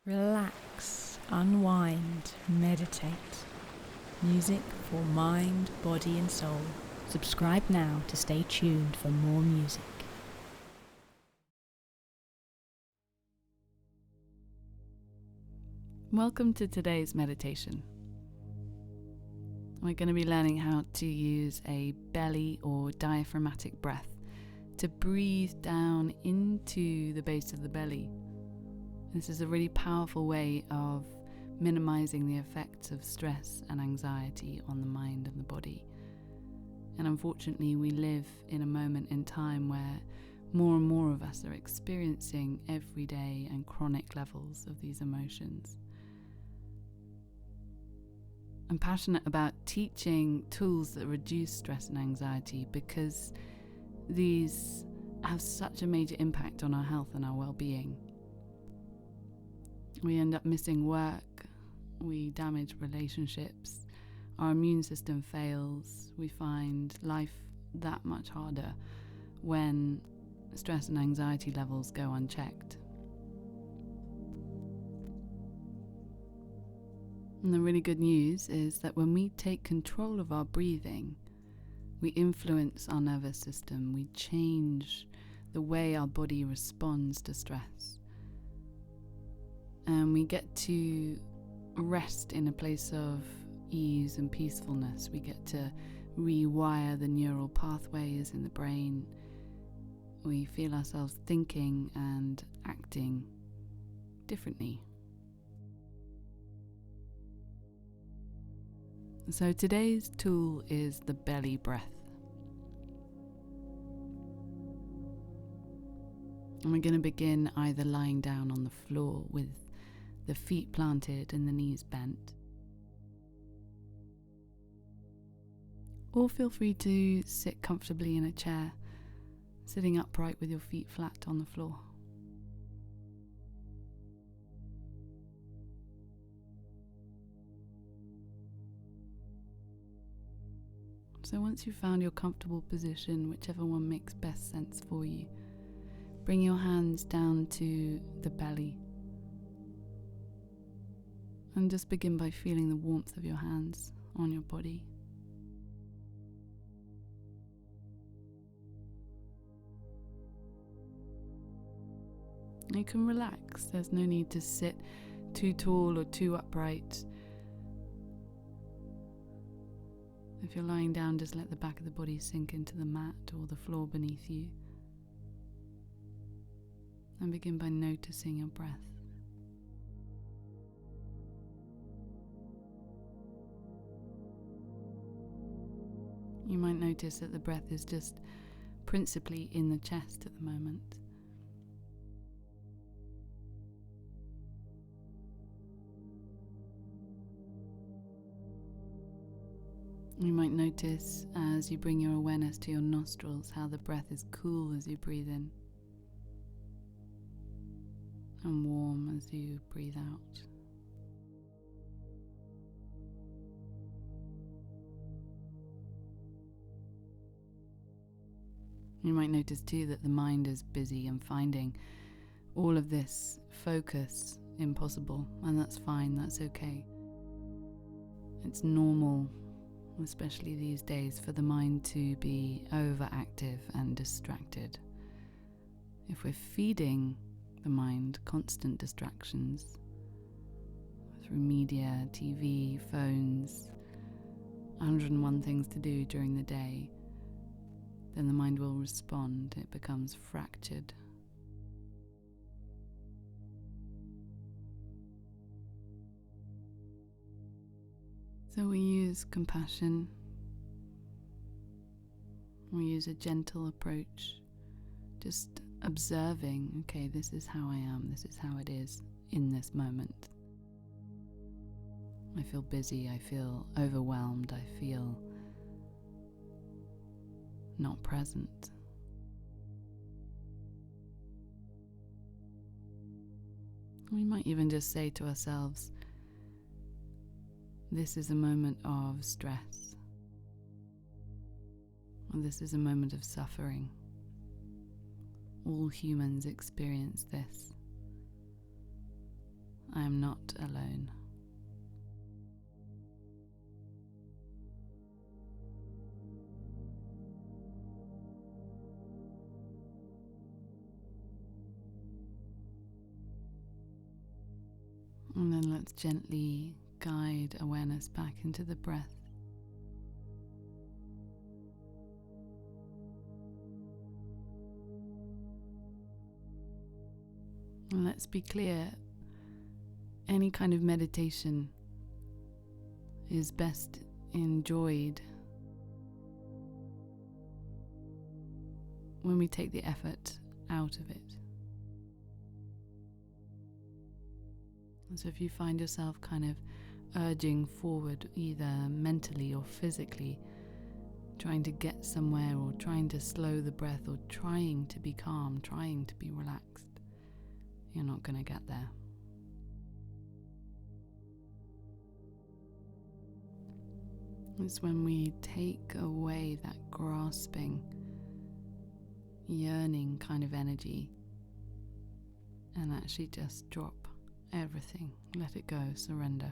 Relax, unwind, meditate. Music for mind, body and soul. Subscribe now to stay tuned for more music. Welcome to today's meditation. We're going to be learning how to use a belly or diaphragmatic breath to breathe down into the base of the belly. This is a really powerful way of minimizing the effects of stress and anxiety on the mind and the body. And unfortunately, we live in a moment in time where more and more of us are experiencing everyday and chronic levels of these emotions. I'm passionate about teaching tools that reduce stress and anxiety because these have such a major impact on our health and our well-being. We end up missing work, we damage relationships, our immune system fails, we find life that much harder when stress and anxiety levels go unchecked. And the really good news is that when we take control of our breathing, we influence our nervous system, we change the way our body responds to stress. And we get to rest in a place of ease and peacefulness. We get to rewire the neural pathways in the brain. We feel ourselves thinking and acting differently. So today's tool is the belly breath. And we're going to begin either lying down on the floor with the feet planted and the knees bent. Or feel free to sit comfortably in a chair, sitting upright with your feet flat on the floor. So once you've found your comfortable position, whichever one makes best sense for you, bring your hands down to the belly. And just begin by feeling the warmth of your hands on your body. You can relax, there's no need to sit too tall or too upright. If you're lying down, just let the back of the body sink into the mat or the floor beneath you. And begin by noticing your breath. You might notice that the breath is just principally in the chest at the moment. You might notice as you bring your awareness to your nostrils how the breath is cool as you breathe in and warm as you breathe out. You might notice too that the mind is busy and finding all of this focus impossible, and that's fine, that's okay. It's normal, especially these days, for the mind to be overactive and distracted. If we're feeding the mind constant distractions through media, TV, phones, 101 things to do during the day, then the mind will respond. It becomes fractured. So we use compassion. We use a gentle approach, just observing, okay, this is how I am, this is how it is in this moment. I feel busy, I feel overwhelmed, I feel not present. We might even just say to ourselves, this is a moment of stress, or this is a moment of suffering. All humans experience this. I am not alone. And then let's gently guide awareness back into the breath. And let's be clear, any kind of meditation is best enjoyed when we take the effort out of it. And so if you find yourself kind of urging forward, either mentally or physically, trying to get somewhere or trying to slow the breath or trying to be calm, trying to be relaxed, you're not going to get there. It's when we take away that grasping, yearning kind of energy and actually just drop everything, let it go, surrender.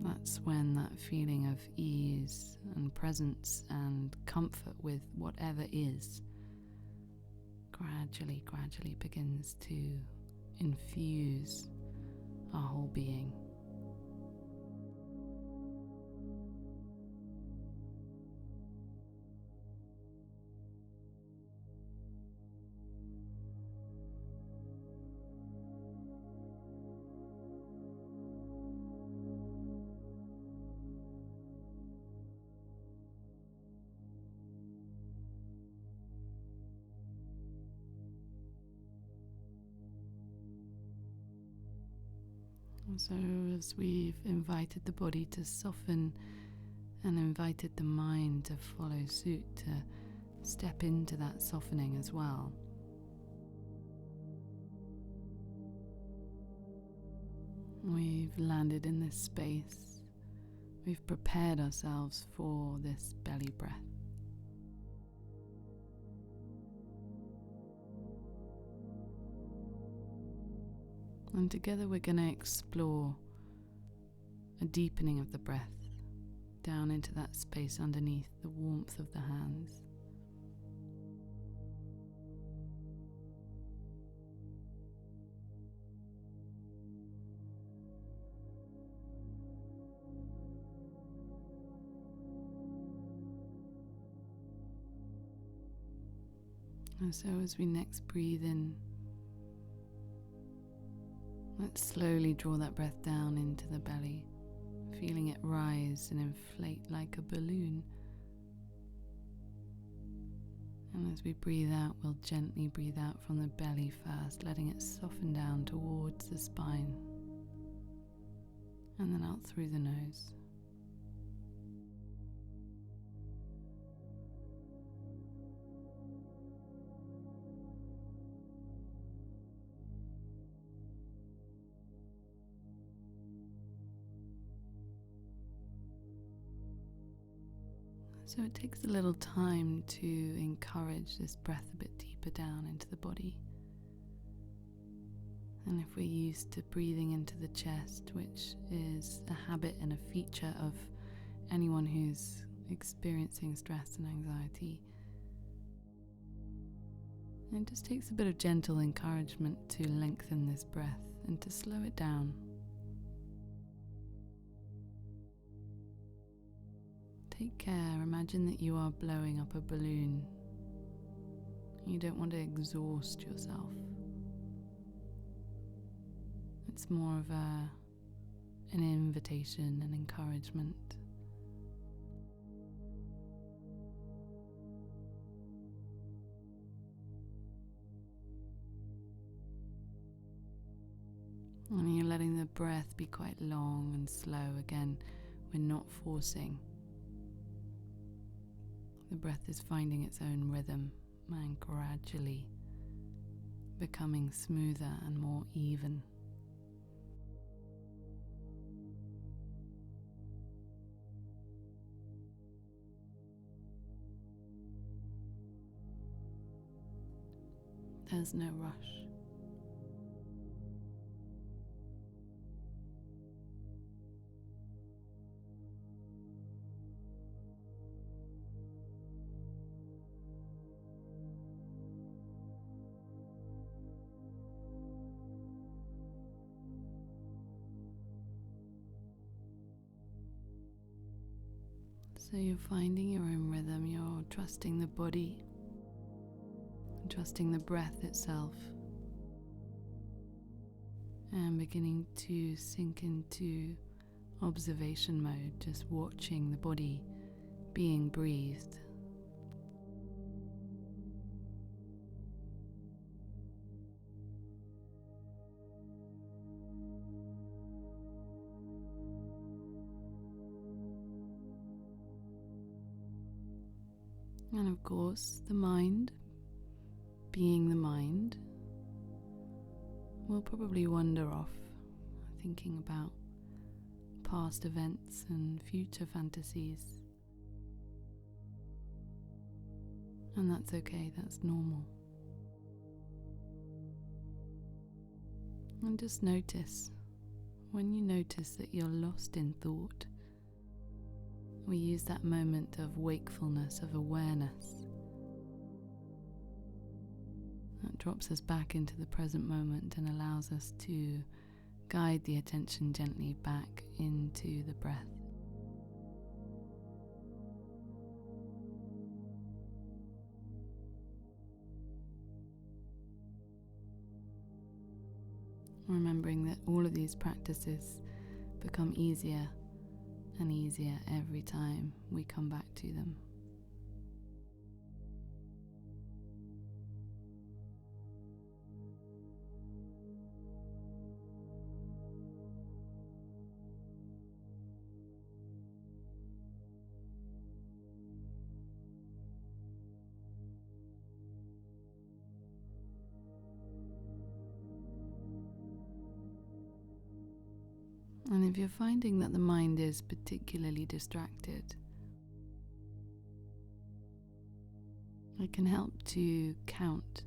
That's when that feeling of ease and presence and comfort with whatever is gradually begins to infuse our whole being. So as we've invited the body to soften and invited the mind to follow suit, to step into that softening as well, we've landed in this space. We've prepared ourselves for this belly breath. And together we're going to explore a deepening of the breath down into that space underneath the warmth of the hands. And so as we next breathe in, let's slowly draw that breath down into the belly, feeling it rise and inflate like a balloon. And as we breathe out, we'll gently breathe out from the belly first, letting it soften down towards the spine, and then out through the nose. So it takes a little time to encourage this breath a bit deeper down into the body. And if we're used to breathing into the chest, which is a habit and a feature of anyone who's experiencing stress and anxiety, it just takes a bit of gentle encouragement to lengthen this breath and to slow it down. Take care. Imagine that you are blowing up a balloon. You don't want to exhaust yourself. It's more of an invitation, an encouragement. And you're letting the breath be quite long and slow. Again, we're not forcing. The breath is finding its own rhythm and gradually becoming smoother and more even. There's no rush. So you're finding your own rhythm, you're trusting the body, trusting the breath itself, and beginning to sink into observation mode, just watching the body being breathed. And of course, the mind, being the mind, will probably wander off, thinking about past events and future fantasies. And that's okay, that's normal. And just notice, when you notice that you're lost in thought, we use that moment of wakefulness, of awareness. That drops us back into the present moment and allows us to guide the attention gently back into the breath. Remembering that all of these practices become easier and easier every time we come back to them. And if you're finding that the mind is particularly distracted, it can help to count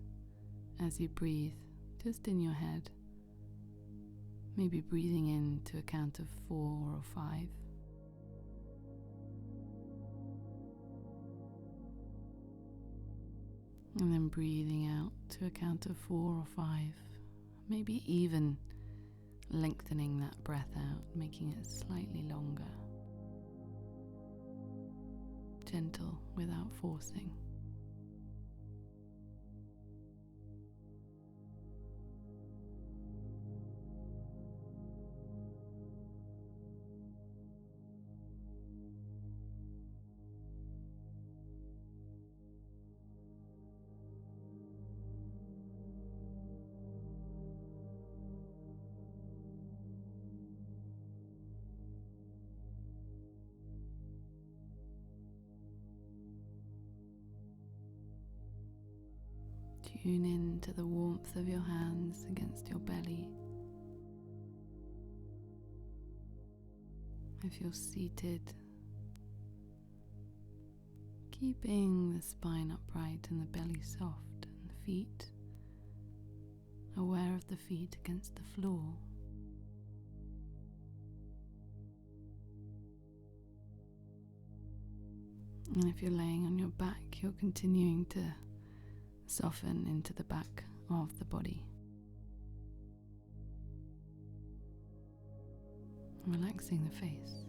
as you breathe, just in your head. Maybe breathing in to a count of 4 or 5. And then breathing out to a count of 4 or 5. Maybe even lengthening that breath out, making it slightly longer. Gentle without forcing. Tune in to the warmth of your hands against your belly. If you're seated, keeping the spine upright and the belly soft and the feet, aware of the feet against the floor. And if you're laying on your back, you're continuing to soften into the back of the body. Relaxing the face.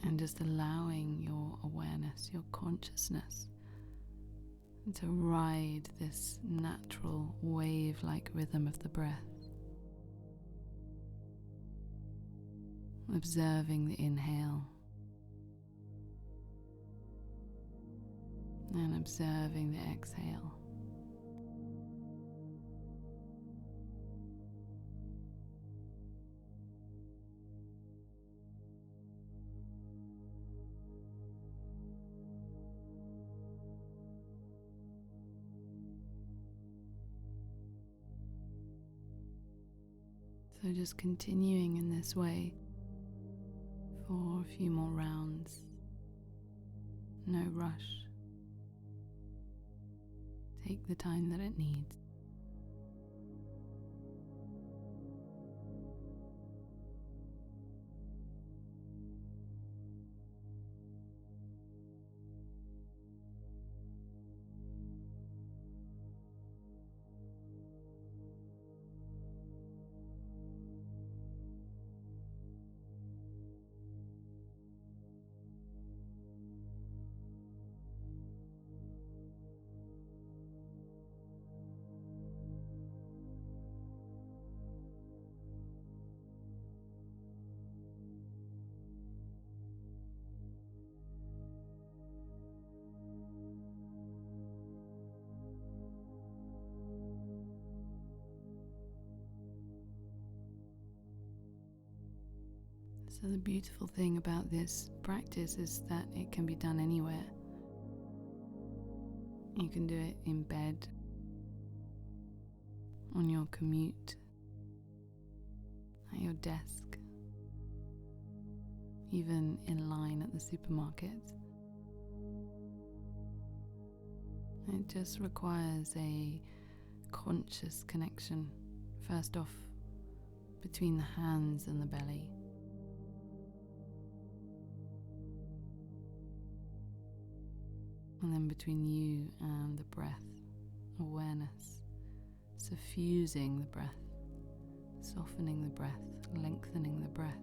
And just allowing your awareness, your consciousness, to ride this natural wave-like rhythm of the breath. Observing the inhale and observing the exhale. So just continuing in this way for a few more rounds. No rush. take the time that it needs. So the beautiful thing about this practice is that it can be done anywhere. You can do it in bed, on your commute, at your desk, even in line at the supermarket. It just requires a conscious connection, first off, between the hands and the belly. And then between you and the breath, awareness, suffusing the breath, softening the breath, lengthening the breath.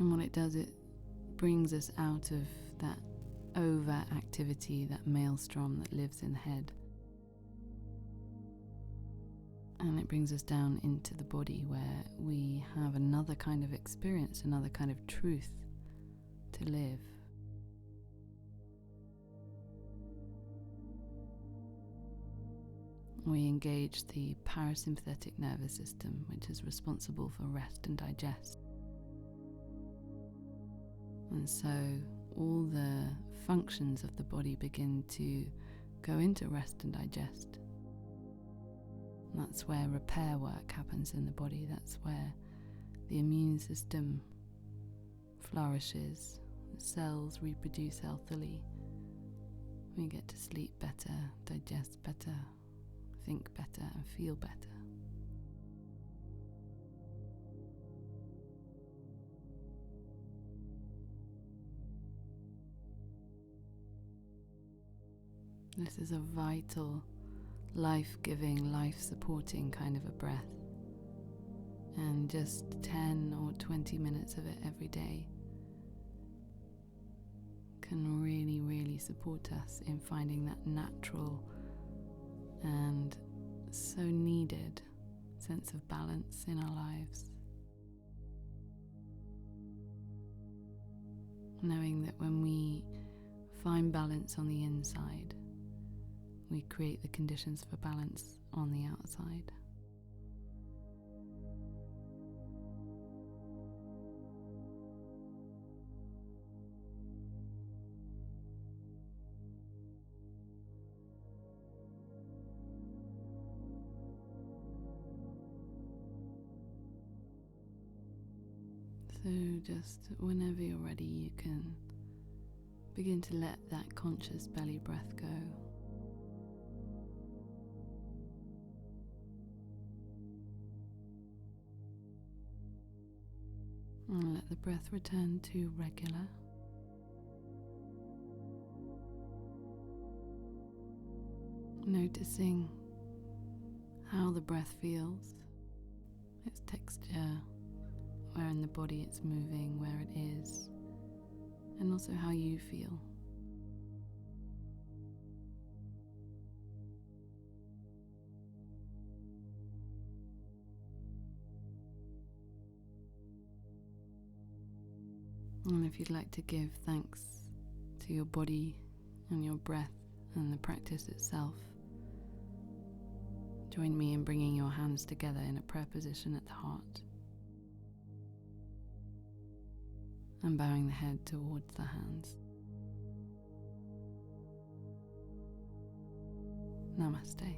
And what it does, it brings us out of that overactivity, that maelstrom that lives in the head. And it brings us down into the body where we have another kind of experience, another kind of truth to live. We engage the parasympathetic nervous system, which is responsible for rest and digest. And so all the functions of the body begin to go into rest and digest. That's where repair work happens in the body. That's where the immune system flourishes, the cells reproduce healthily. We get to sleep better, digest better, think better, and feel better. This is a vital, life-giving, life-supporting kind of a breath. And just 10 or 20 minutes of it every day can really, really support us in finding that natural and so needed sense of balance in our lives. Knowing that when we find balance on the inside, we create the conditions for balance on the outside. So just whenever you're ready, you can begin to let that conscious belly breath go. And let the breath return to regular. Noticing how the breath feels, its texture, where in the body it's moving, where it is, and also how you feel. And if you'd like to give thanks to your body and your breath and the practice itself, join me in bringing your hands together in a prayer position at the heart and bowing the head towards the hands. Namaste.